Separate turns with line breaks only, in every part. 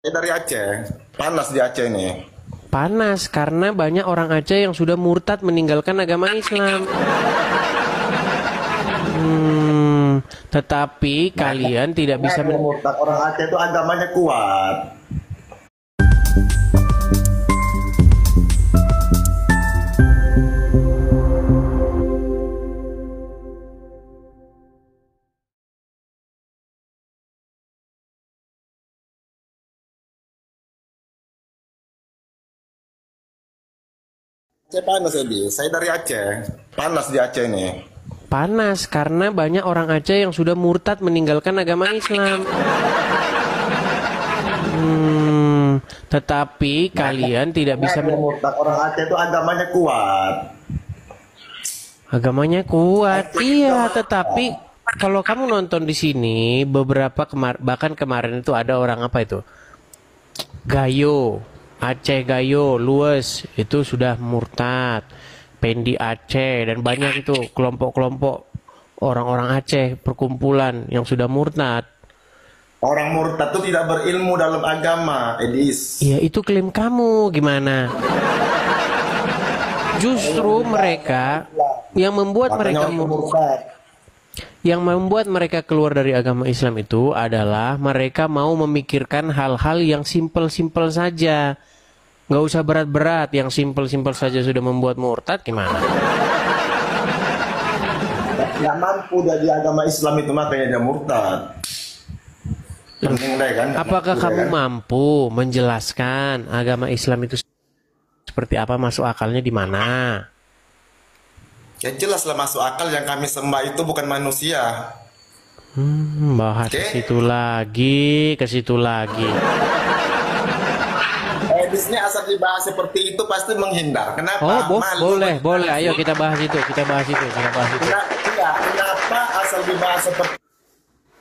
Dari Aceh, panas di Aceh ini.
Panas karena banyak orang Aceh yang sudah murtad meninggalkan agama Islam. Tetapi kalian tidak bisa
Murtad orang Aceh itu agamanya kuat. Aceh panas Edi, saya dari Aceh, panas di Aceh ini.
panas karena banyak orang Aceh yang sudah murtad meninggalkan agama Islam. Tetapi kalian tidak bisa
Murtad orang Aceh itu agamanya kuat.
agamanya kuat. Iya, tetapi kalau kamu nonton di sini beberapa bahkan kemarin itu ada orang apa itu? Gayo, Aceh Gayo, Lues itu sudah murtad. Pendi Aceh dan banyak itu kelompok-kelompok orang-orang Aceh perkumpulan yang sudah murtad.
Orang murtad itu tidak berilmu dalam agama, Edis.
Ya itu klaim kamu gimana? Justru mereka yang membuat mereka keluar dari agama Islam itu adalah mereka mau memikirkan hal-hal yang simpel-simpel saja. Nggak usah berat-berat, yang simpel-simpel saja sudah membuat murtad gimana?
Nggak mampu dari agama Islam itu makanya dia murtad. Kan?
Apakah kamu
kan?
mampu menjelaskan agama Islam itu seperti apa, masuk akalnya di mana?
Ya jelas lah masuk akal, yang kami sembah itu bukan manusia.
Bahas ke situ lagi, ke situ lagi.
Edisnya asal dibahas seperti itu pasti menghindar. Kenapa?
Oh,
Malu
boleh, boleh. Ayo kita bahas itu, kita bahas itu, kita bahas itu.
Kenapa asal dibahas seperti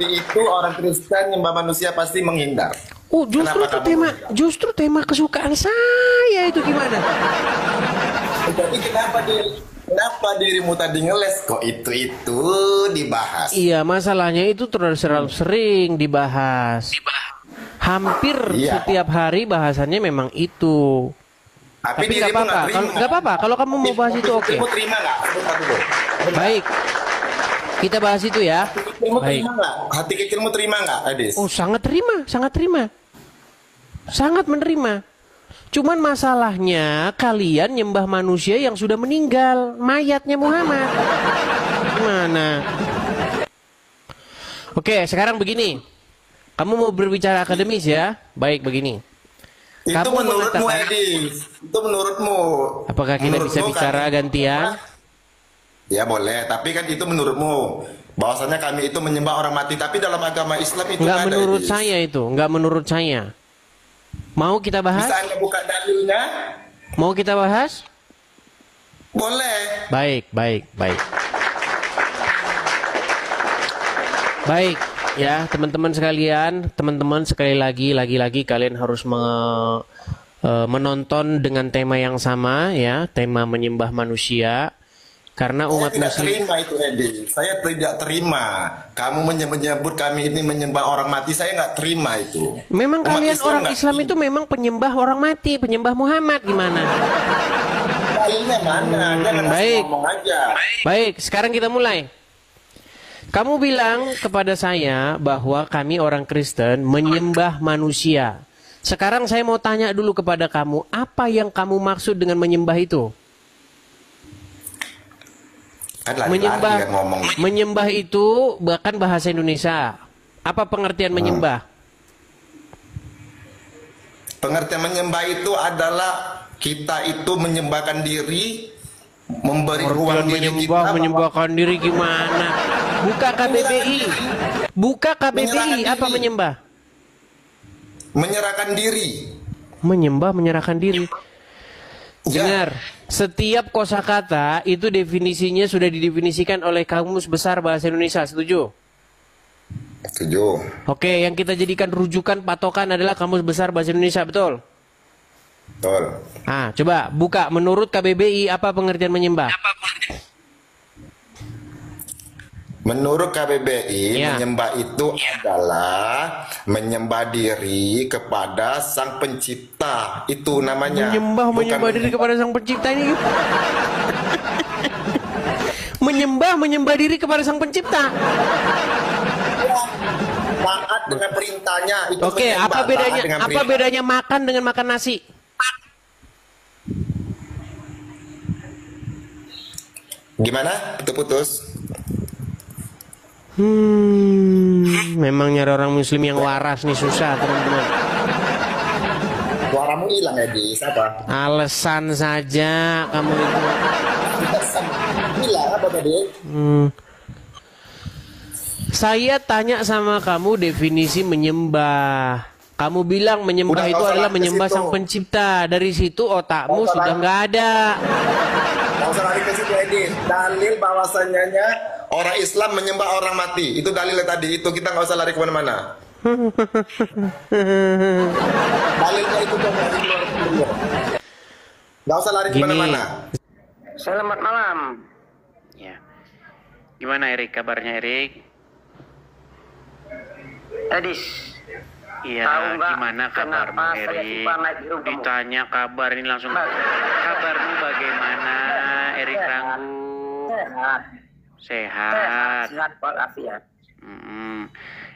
itu orang Kristen nyembah manusia pasti menghindar?
Oh, justru tema kesukaan saya itu gimana?
Jadi kenapa dirimu tadi ngeles kok itu dibahas?
Iya, masalahnya itu terlalu sering dibahas. Hampir setiap hari bahasannya memang itu. Tapi nggak apa-apa. Nggak apa-apa. Kalau kamu mau bahas itu oke.
Terima nggak?
Baik. Kita bahas itu ya. Baik.
Hati kecilmu terima nggak, Adis?
Oh, sangat terima, sangat terima. Sangat menerima. Cuman masalahnya kalian nyembah manusia yang sudah meninggal, mayatnya Muhammad. Gimana? Oke, sekarang begini. Kamu mau berbicara akademis ya? Baik, begini.
Itu
Kamu
menurutmu,
mengatakan,
Edis. Itu menurutmu.
apakah kita bisa bicara gantian?
Ya boleh, tapi kan itu menurutmu. Bahwasanya kami itu menyembah orang mati, tapi dalam agama Islam itu
Nggak
ada,
menurut
Edis.
saya itu, nggak menurut saya. Mau kita bahas?
Bisa Anda buka dalilnya?
Mau kita bahas?
Boleh.
Baik, baik, baik. Baik, ya teman-teman sekalian, teman-teman sekali lagi kalian harus menonton dengan tema yang sama ya, tema menyembah manusia. Karena umat
Saya tidak
muslim
terima itu, Edi. Saya tidak terima. Kamu menyebut kami ini menyembah orang mati, saya nggak terima itu.
memang
Umat
kalian
Islam
orang
nggak
Islam
terima.
itu memang penyembah orang mati, penyembah Muhammad gimana?
Dalilnya mana? Jangan asal
baik.
ngomong aja.
Baik, sekarang kita mulai. Kamu bilang kepada saya bahwa kami orang Kristen menyembah manusia. Sekarang saya mau tanya dulu kepada kamu, apa yang kamu maksud dengan menyembah itu?
Kan lari-lari kan ngomong.
Menyembah itu bahkan bahasa Indonesia. Apa pengertian menyembah?
Pengertian menyembah itu adalah kita itu menyembahkan diri, memberi ruang diri kita.
Menyembahkan diri gimana? Buka KBBI. Buka KBBI, apa menyembah?
Menyerahkan diri.
Menyembah, menyerahkan diri.
Ya.
Dengar, setiap kosakata itu definisinya sudah didefinisikan oleh Kamus Besar Bahasa Indonesia, setuju?
Setuju.
Oke, yang kita jadikan rujukan patokan adalah Kamus Besar Bahasa Indonesia, betul?
Betul.
Ah, coba buka, menurut KBBI apa pengertian menyembah?
Menurut KBBI,
Ya.
menyembah itu adalah menyembah diri kepada Sang Pencipta. Itu namanya.
Menyembah diri kepada Sang Pencipta ini. menyembah diri kepada Sang Pencipta.
Taat dengan perintahnya. Itu
Oke,
menyembah,
apa
taat
bedanya?
dengan
Apa
perintah.
bedanya makan dengan makan nasi?
Gimana? Putus-putus.
Memang nyari orang Muslim yang waras nih susah, teman-teman.
Suaramu hilang ya, Di. Siapa?
Alasan saja kamu itu.
Hilang apa tadi?
Saya tanya sama kamu definisi menyembah. Kamu bilang menyembah
Udah,
itu
nggak usah
adalah
lari ke
menyembah
situ.
Sang Pencipta. Dari situ otakmu
Nggak usah
sudah
lari.
nggak ada.
Nggak usah lari ke situ, Edi. Dalil bahwasanya orang Islam menyembah orang mati. Itu dalilnya tadi. Itu kita nggak usah lari kemana-mana. Dalilnya itu dong. Nggak usah lari
Gini.
kemana-mana.
Selamat malam.
Ya. Gimana Erik? Kabarnya Erik?
Edis,
Iya,
tahu nggak
gimana kabarmu
kenapa saya
Erik?
suka naik di rumahmu?
Ditanya kabar ini langsung. Kabarmu bagaimana Erik Ranggu?
Sehat.
Sehat.
Sehat walafiat.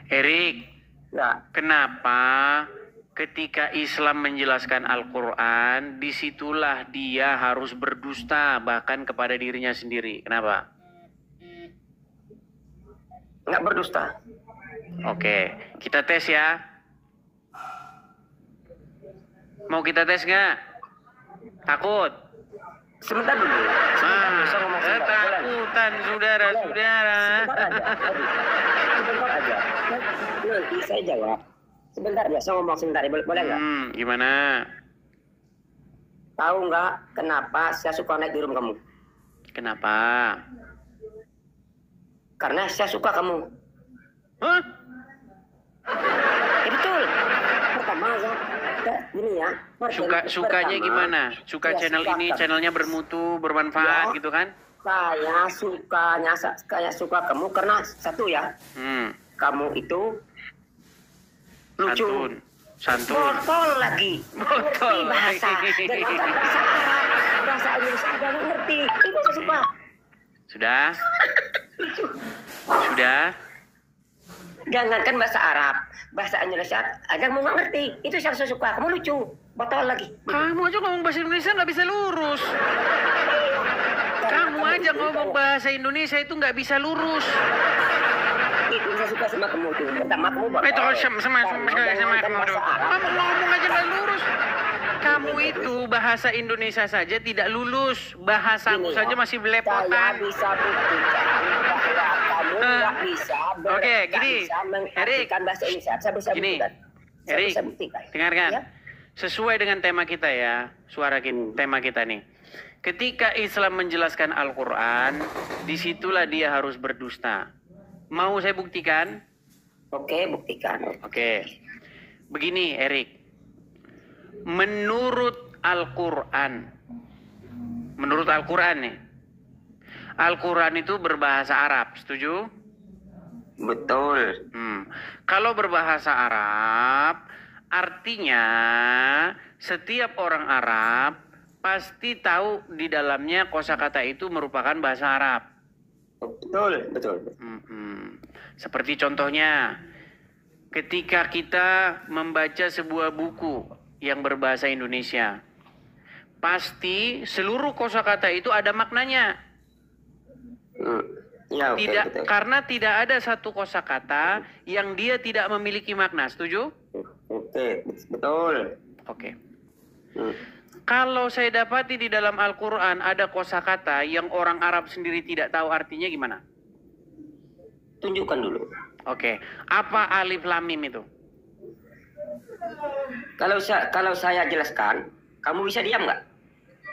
Erik,
Ya,
kenapa ketika Islam menjelaskan Al-Quran, disitulah dia harus berdusta bahkan kepada dirinya sendiri? Kenapa?
nggak berdusta.
Oke, kita tes ya. Mau kita tes nggak? Takut?
Sebentar dulu. Sebentar dulu, saya ngomong sebentar. Boleh nggak?
Ketakutan saudara-saudara.
Sebentar aja. Edis. Sebentar aja. Nanti saya jawab. Sebentar aja, saya ngomong sebentar. Boleh nggak?
Gimana?
Tahu nggak kenapa saya suka naik di rumah kamu?
Kenapa?
Karena saya suka kamu.
Hah?
Ya, betul. Pertama ini ya.
Sukanya
Pertama,
gimana? Suka
ya,
channel ini,
suka.
channelnya bermutu, bermanfaat
Ya.
gitu kan?
Saya suka kamu karena satu ya, kamu itu lucu,
Santun.
botol lagi,
Botol.
ngerti bahasa, dan bahasa Arab, bahasa Indonesia juga ngerti, itu saya suka.
Sudah? Sudah?
Jangankan bahasa Arab, bahasa Indonesia, agak mau nggak ngerti, itu yang saya suka. Kamu lucu, botol lagi.
Kamu aja ngomong bahasa Indonesia nggak bisa lurus. Kamu aja ngomong bahasa Indonesia itu nggak bisa lurus.
Itu saya suka sama kamu tuh. Pertama kamu botol.
Itu sama
Jangankan
kamu.
bahasa Arab.
Kamu ngomong aja nggak lurus. Kamu itu bahasa Indonesia saja tidak lulus. Bahasamu
Gini
saja
ya,
masih
Saya
belepotan.
bisa buktikan bahwa kamu nggak bisa
Oke,
nggak
gini,
bisa mengartikan bahasa Indonesia. Saya bisa
Gini,
buktikan. Saya
Erik,
bisa buktikan.
dengarkan.
Ya?
Sesuai dengan tema kita ya, suara kita, tema kita nih. Ketika Islam menjelaskan Al-Quran, disitulah dia harus berdusta. Mau saya buktikan?
Oke, buktikan.
Oke. Begini, Erik. Menurut Al-Quran nih, Al-Quran itu berbahasa Arab, setuju?
Betul.
Kalau berbahasa Arab, artinya setiap orang Arab pasti tahu di dalamnya kosakata itu merupakan bahasa Arab.
Betul, betul.
Seperti contohnya, ketika kita membaca sebuah buku yang berbahasa Indonesia, pasti seluruh kosakata itu ada maknanya.
Ya, oke,
Tidak,
betul.
karena tidak ada satu kosakata yang dia tidak memiliki makna. Setuju?
Oke, betul.
Oke.
Hmm.
Kalau saya dapati di dalam Al-Quran ada kosakata yang orang Arab sendiri tidak tahu artinya, gimana?
Tunjukkan dulu.
Oke. Apa alif lam mim itu?
Kalau saya jelaskan, kamu bisa diam nggak?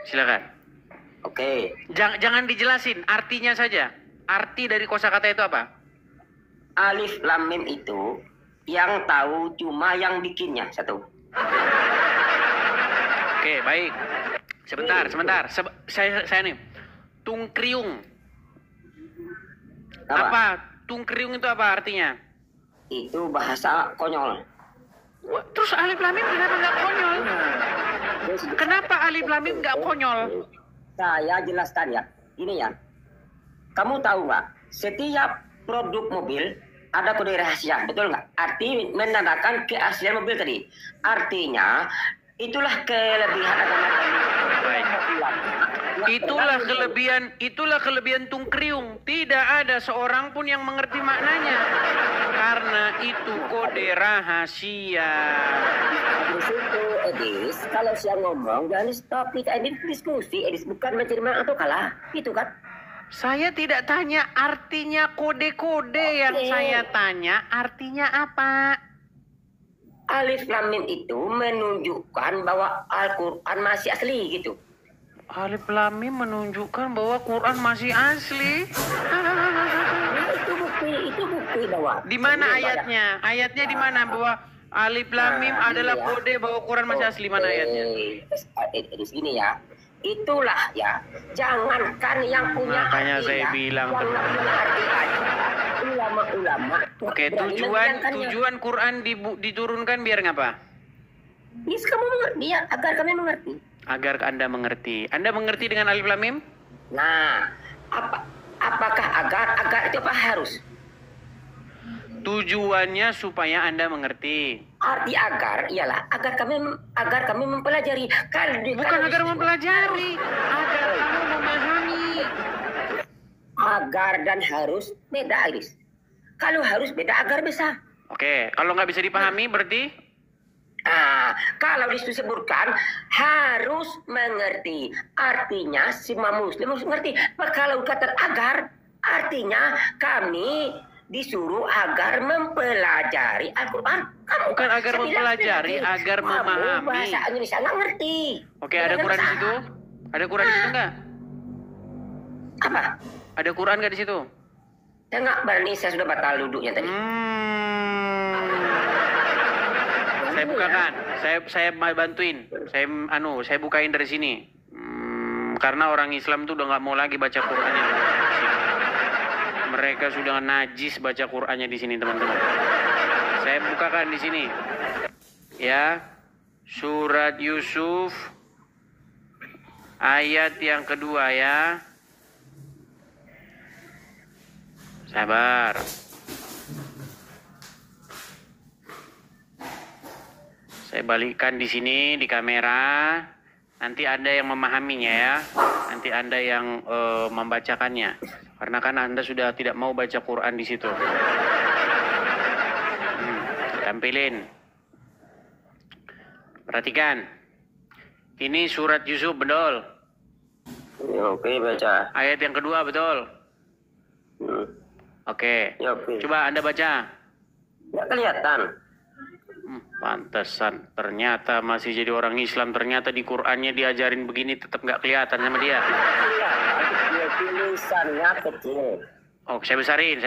Silakan.
Oke.
Jangan dijelasin, artinya saja. Arti dari kosakata itu apa?
Alif lam mim itu yang tahu cuma yang bikinnya satu.
Oke, baik. Sebentar. Saya nih. Tungkriung. Apa? Tungkriung itu apa artinya?
Itu bahasa konyol.
Wah, terus alif lam mim kenapa nggak konyol? Kenapa alif lam mim nggak konyol?
Saya jelaskan ya. Ini ya. Kamu tahu nggak? Setiap produk mobil ada kode rahasia, betul nggak? Arti menandakan keaslian mobil tadi. Artinya itulah kelebihan agama kami.
Baik. Itulah kelebihan tungkriung. Tidak ada seorang pun yang mengerti maknanya. Karena itu kode rahasia.
Di situ, Edis, kalau siang ngomong jangan stop. Kita ini diskusi, Edis, bukan mencari menang atau kalah. Itu kan?
Saya tidak tanya artinya kode-kode, yang saya tanya artinya apa?
Alif lam mim itu menunjukkan bahwa Al-Quran masih asli gitu.
Alif lam mim menunjukkan bahwa Quran masih asli.
Nah, itu bukti bahwa.
Di mana
Ini
ayatnya? Ayatnya di mana bahwa alif lam mim
Nah,
adalah
ini ya.
kode bahwa Quran masih asli? Mana ayatnya?
Di sini ya. Itulah ya. Jangankan yang punya
Makanya
arti
saya
ya,
bilang
yang nggak punya arti aja. Ulama-ulama.
Oke,
berani menjalankannya.
tujuan Quran diturunkan biar ngapa?
Yes, kamu mengerti ya, agar kami mengerti.
Agar Anda mengerti. Anda mengerti dengan alif lam mim?
Nah, apakah agar itu apa harus?
Tujuannya supaya Anda mengerti.
Arti agar ialah agar kami mempelajari.
Bukan agar mempelajari, agar kamu memahami.
Agar dan harus beda, Iris. Kalau harus beda, agar bisa.
Oke, kalau nggak bisa dipahami berarti?
Kalau disebutkan harus mengerti, artinya semua muslim harus mengerti. Kalau kata agar, artinya kami disuruh agar mempelajari Al-Quran.
Bukan agar mempelajari, agar memahami.
Bahasa Indonesia nggak ngerti.
Oke, ada Quran di situ? Ada Quran di situ nggak?
Apa?
Ada Quran nggak di situ?
Saya nggak berani, saya sudah batal duduknya tadi.
Saya bukakan, saya bantuin, saya bukain dari sini. Karena orang Islam tuh udah nggak mau lagi baca Qurannya. Mereka sudah najis baca Qurannya di sini, teman-teman. Saya bukakan di sini. Ya, surat Yusuf ayat yang kedua ya. Sabar. Saya balikkan di sini di kamera. Nanti Anda yang memahaminya ya. Nanti Anda yang membacakannya. Karena kan Anda sudah tidak mau baca Quran di situ. Tampilin. Perhatikan. Ini surat Yusuf, betul?
Oke, baca.
Ayat yang kedua, betul? Oke.
Ya, oke.
Coba Anda baca.
Nggak kelihatan.
Pantesan. Ternyata masih jadi orang Islam. Ternyata di Qurannya diajarin begini tetap nggak kelihatan sama dia.
Iya, tulisannya kecil.
Oh, saya besarin.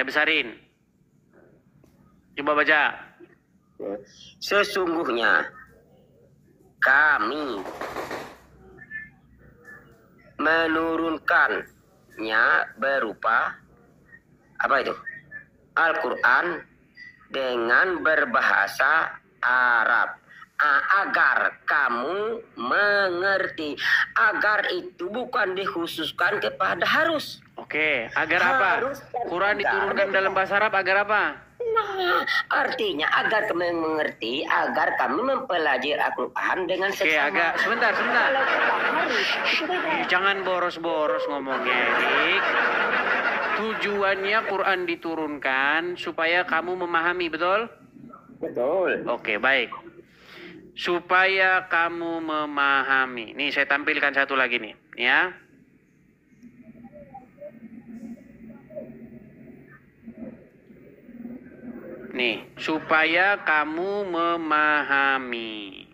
Coba baca.
Sesungguhnya kami menurunkannya berupa apa itu? Al-Quran dengan berbahasa Arab agar kamu mengerti. Agar itu bukan dikhususkan kepada harus.
Oke, agar apa? Quran diturunkan dalam bahasa Arab agar apa?
Nah, artinya agar kami mengerti, agar kami mempelajari Al-Quran dengan
Oke,
seksama.
sebentar.
Kalau kata harus, itu beda.
Jangan boros-boros ngomongnya, Erik. Tujuannya Quran diturunkan supaya kamu memahami, betul?
Betul.
Oke, baik. Supaya kamu memahami. Nih, saya tampilkan satu lagi nih, ya. Nih, supaya kamu memahami.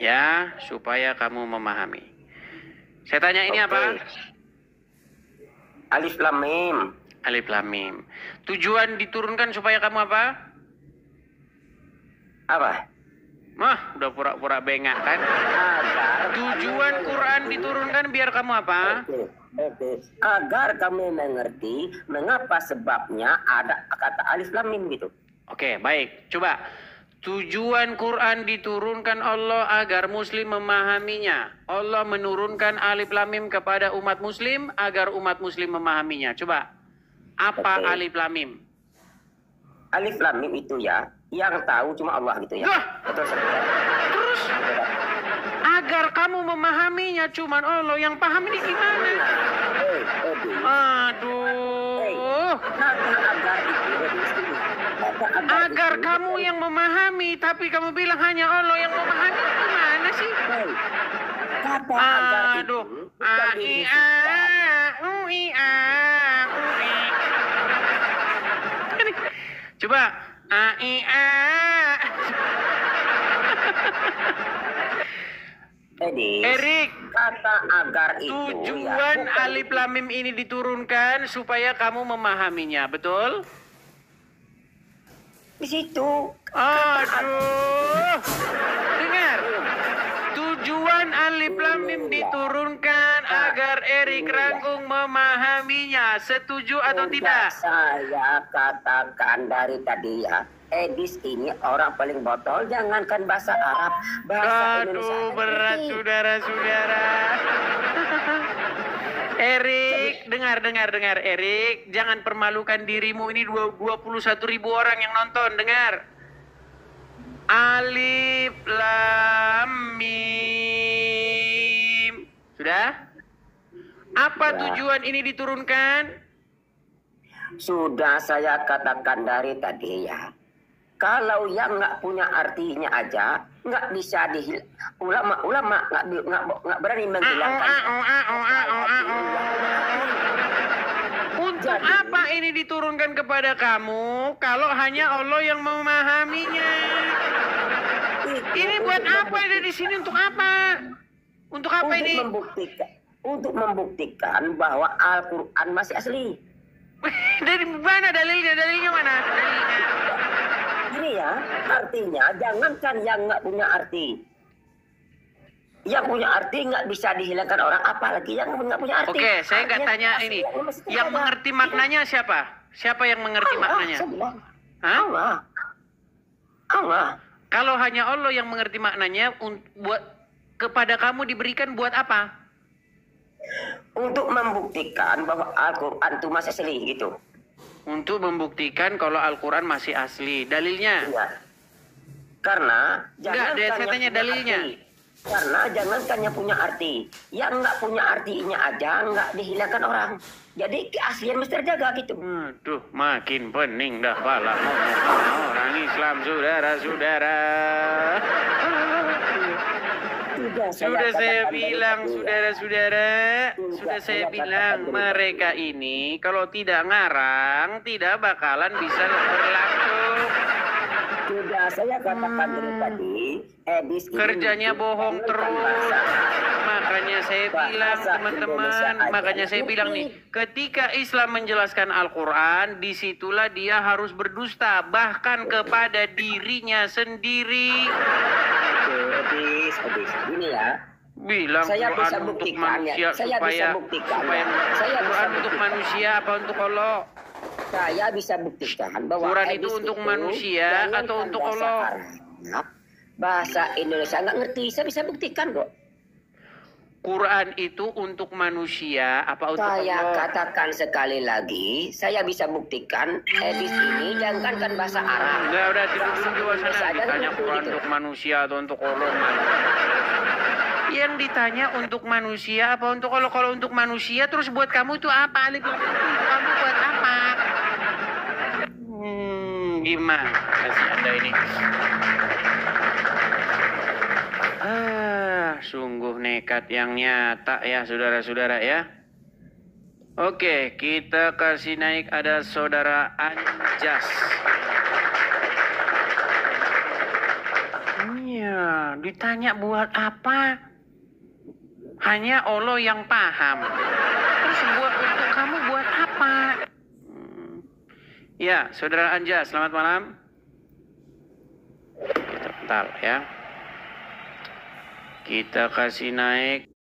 Ya, supaya kamu memahami. Saya tanya ini apa?
Alif Lam Mim.
Alif Lam Mim. Tujuan diturunkan supaya kamu apa?
Apa?
Mah, udah pura-pura bengak kan?
Agar
Tujuan
kamu
Quran
mengerti.
diturunkan biar kamu apa?
Oke. Agar kamu mengerti mengapa sebabnya ada kata alif lam mim gitu.
Oke, baik. Coba. Tujuan Quran diturunkan Allah agar muslim memahaminya. Allah menurunkan alif lam mim kepada umat muslim agar umat muslim memahaminya. Coba. Apa
Oke.
alif lam mim?
Alif lam mim itu ya, yang tahu cuma Allah gitu ya.
Lah,
Betul sekali.
terus agar kamu memahaminya cuman Allah yang paham ini gimana?
Edi.
Aduh.
Kata agar itu Edi, sini. Kata
Agar
itu,
kamu yang memahami, tapi kamu bilang hanya Allah yang memahami. Gimana sih?
Hei, kata agar itu
Aduh.
bukan dirumuskan.
Coba. A, I, A.
Edi,
Erik,
kata agar itu
tujuan
ya, bukan
alif lam mim ini diturunkan supaya kamu memahaminya, betul?
di situ.
Aduh. Dengar. Tujuan alif lam mim diturunkan agar Erik Ranggung memahaminya. Setuju atau tidak?
Saya katakan dari tadi ya, Edis ini orang paling botol, jangankan bahasa Arab, bahasa Indonesia.
Aduh,
aja
berat
ngerti.
saudara-saudara. Erik, dengar Erik, jangan permalukan dirimu, ini 21.000 orang yang nonton, dengar. Alif lam mim. Sudah? Apa
Ya.
tujuan ini diturunkan?
Sudah saya katakan dari tadi ya. Kalau yang nggak punya artinya aja nggak bisa ulama nggak berani menghilangkan.
Untuk
Jadi-
apa ini diturunkan kepada kamu kalau hanya Allah yang memahaminya? Ini buat apa ada di sini, untuk apa? Untuk apa ini?
Untuk membuktikan bahwa Al-Quran masih asli.
Dari mana dalilnya? Dalilnya mana? Dalilnya.
Ini ya, artinya jangankan yang nggak punya arti. Yang punya arti nggak bisa dihilangkan orang, apalagi yang nggak punya arti.
Oke, saya nggak
Artinya
tanya
asli,
ini.
mesti
Yang
ada.
mengerti maknanya siapa? Siapa yang mengerti maknanya?
saya bilang.
Hah?
Allah. Allah.
Kalau hanya Allah yang mengerti maknanya, buat kepada kamu diberikan buat apa?
Untuk membuktikan bahwa Al-Quran itu masih asli gitu.
Untuk membuktikan kalau Al-Quran masih asli. Dalilnya?
Iya. Karena
Enggak,
jangankan
saya
yang
tanya
punya
dalilnya.
arti. Karena jangankan yang punya arti, yang nggak punya artinya aja nggak dihilangkan orang. Jadi keaslian mesti terjaga gitu.
Aduh, makin pening dah pala orang Islam, saudara-saudara. Sudah saya bilang, saudara-saudara, sudah saya bilang, mereka ini kalau tidak ngarang, tidak bakalan bisa berlangsung.
Sudah saya katakan dari tadi, Edis ini
Kerjanya bohong
bukan
terus.
bahasa.
Makanya saya bilang,
Bahasa
teman-teman,
Indonesia aja.
makanya saya bilang nih, ketika Islam menjelaskan Al-Quran, disitulah dia harus berdusta, bahkan kepada dirinya sendiri.
Edis, ini ya.
Bilang
Saya
Quran
bisa
untuk
buktikan
manusia
ya. Saya
supaya
bisa buktikan
supaya
ya. Saya bisa
Quran untuk
buktikan.
manusia apa untuk Allah?
Saya bisa buktikan bahwa
Quran
Edis
itu untuk manusia
jangankan
atau untuk
bahasa
Allah?
Arab, bahasa Indonesia nggak ngerti, saya bisa buktikan kok.
Quran itu untuk manusia apa untuk
Saya
Allah?
katakan sekali lagi, saya bisa buktikan Edis ini jangankan bahasa Arab.
Udah tidur
Bahasa
dulu di
Indonesia
sana.
aja
Ditanya
ngerti
Quran
gitu.
untuk manusia atau untuk Allah? Yang ditanya untuk manusia apa untuk Allah? Kalau untuk manusia terus buat kamu itu apa? Alif lam mim itu kamu buat apa? Gimana kasih Anda ini? Sungguh nekat yang nyata ya saudara-saudara ya. Oke, kita kasih naik ada saudara Anjas. Iya, ditanya buat apa? Hanya Allah yang paham. Terus buat untuk kamu buat apa? Ya, saudara Anjas, selamat malam. Bentar ya. Kita kasih naik